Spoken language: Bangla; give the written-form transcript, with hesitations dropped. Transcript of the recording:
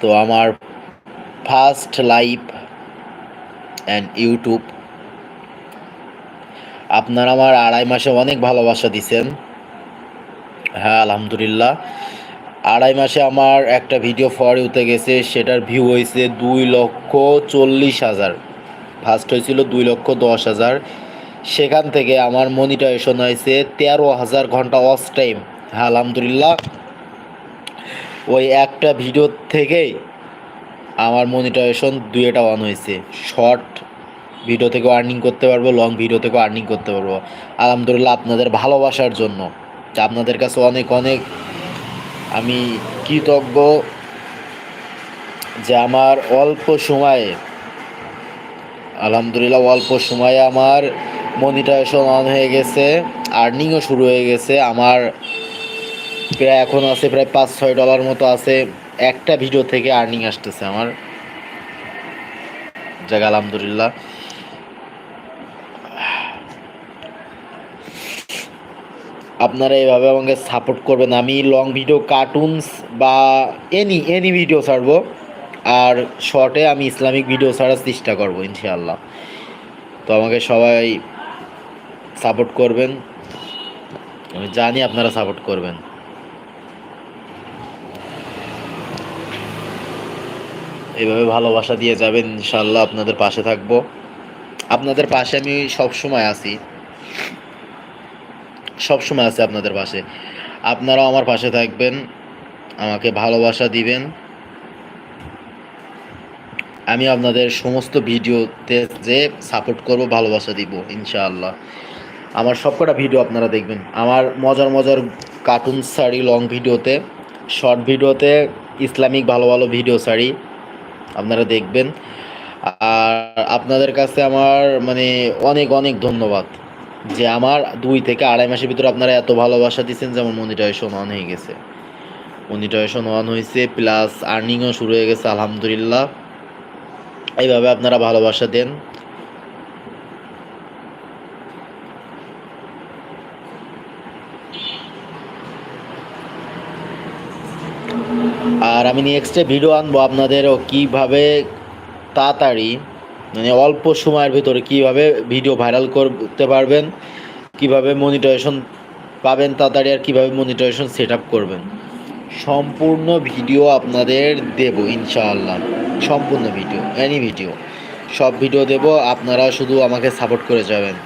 তো আমার ফার্স্ট লাইভ অ্যান্ড ইউটিউব। আপনারা আমার 2.5 মাসে অনেক ভালোবাসা দিছেন। হ্যাঁ, আলহামদুলিল্লাহ। 2.5 মাসে আমার একটা ভিডিও ফর ইউতে গেছে, সেটার ভিউ হয়েছে 2,40,000। ফার্স্ট হয়েছিল 2,10,000। সেখান থেকে আমার মনিটাইজেশন হয়েছে 13,000 ঘন্টা ওয়াচ টাইম। হ্যাঁ, আলহামদুলিল্লাহ। ওই একটা ভিডিও থেকেই আমার মনিটাইজেশন 2টা অন হয়েছে। শর্ট ভিডিও থেকেও আর্নিং করতে পারবো, লং ভিডিও থেকেও আর্নিং করতে পারবো আলহামদুলিল্লাহ, আপনাদের ভালোবাসার জন্য। আপনাদের কাছে অনেক অনেক আমি কৃতজ্ঞ যে আমার অল্প সময়ে, আলহামদুলিল্লাহ, অল্প সময়ে আমার মনিটাইজেশন অন হয়ে গেছে, আর্নিংও শুরু হয়ে গেছে। আমার প্রায় এখন আছে প্রায় $5-6 মতো আছে, একটা ভিডিও থেকে আর্নিং আসতেছে আমার। যাক, আলহামদুলিল্লাহ। আপনারা এইভাবে আমাকে সাপোর্ট করবেন। আমি লং ভিডিও, কার্টুনস বা এনি ভিডিও ছাড়বো, আর শর্টে আমি ইসলামিক ভিডিও ছাড়ার চেষ্টা করবো ইনশাআল্লাহ। তো আমাকে সবাই সাপোর্ট করবেন, আমি জানি আপনারা সাপোর্ট করবেন। এইভাবে ভালোবাসা দিয়ে যাবেন ইনশাআল্লাহ, আপনাদের পাশে থাকবো। আপনাদের পাশে আমি সবসময় আছি, সবসময় আছি আপনাদের পাশে। আপনারাও আমার পাশে থাকবেন, আমাকে ভালোবাসা দিবেন। আমি আপনাদের সমস্ত ভিডিওতে যে সাপোর্ট করব, ভালোবাসা দিব ইনশাআল্লাহ। আমার সবকটা ভিডিও আপনারা দেখবেন। আমার মজার মজার কার্টুন ছাড়ি লং ভিডিওতে, শর্ট ভিডিওতে ইসলামিক ভালো ভালো ভিডিও ছাড়ি, আপনারা দেখবেন। আর আপনাদের কাছে আমার মানে অনেক অনেক ধন্যবাদ যে আমার 2 থেকে 2.5 মাসের ভিতরে আপনারা এত ভালোবাসা দিচ্ছেন যে আমার মনিটাইজেশন অন হয়ে গেছে। মনিটাইজেশন অন হয়েছে, প্লাস আর্নিংও শুরু হয়ে গেছে আলহামদুলিল্লাহ। এইভাবে আপনারা ভালোবাসা দেন। আর আমি নেক্সটে ভিডিও আনবো আপনাদেরও কীভাবে তাড়াতাড়ি, মানে অল্প সময়ের ভিতরে কীভাবে ভিডিও ভাইরাল করতে পারবেন, কিভাবে মনিটাইজেশন পাবেন তাড়াতাড়ি, আর কীভাবে মনিটাইজেশন সেট আপ করবেন। সম্পূর্ণ ভিডিও আপনাদের দেব ইনশাআল্লাহ, সম্পূর্ণ ভিডিও, এনি ভিডিও, সব ভিডিও দেব। আপনারা শুধু আমাকে সাপোর্ট করে যাবেন।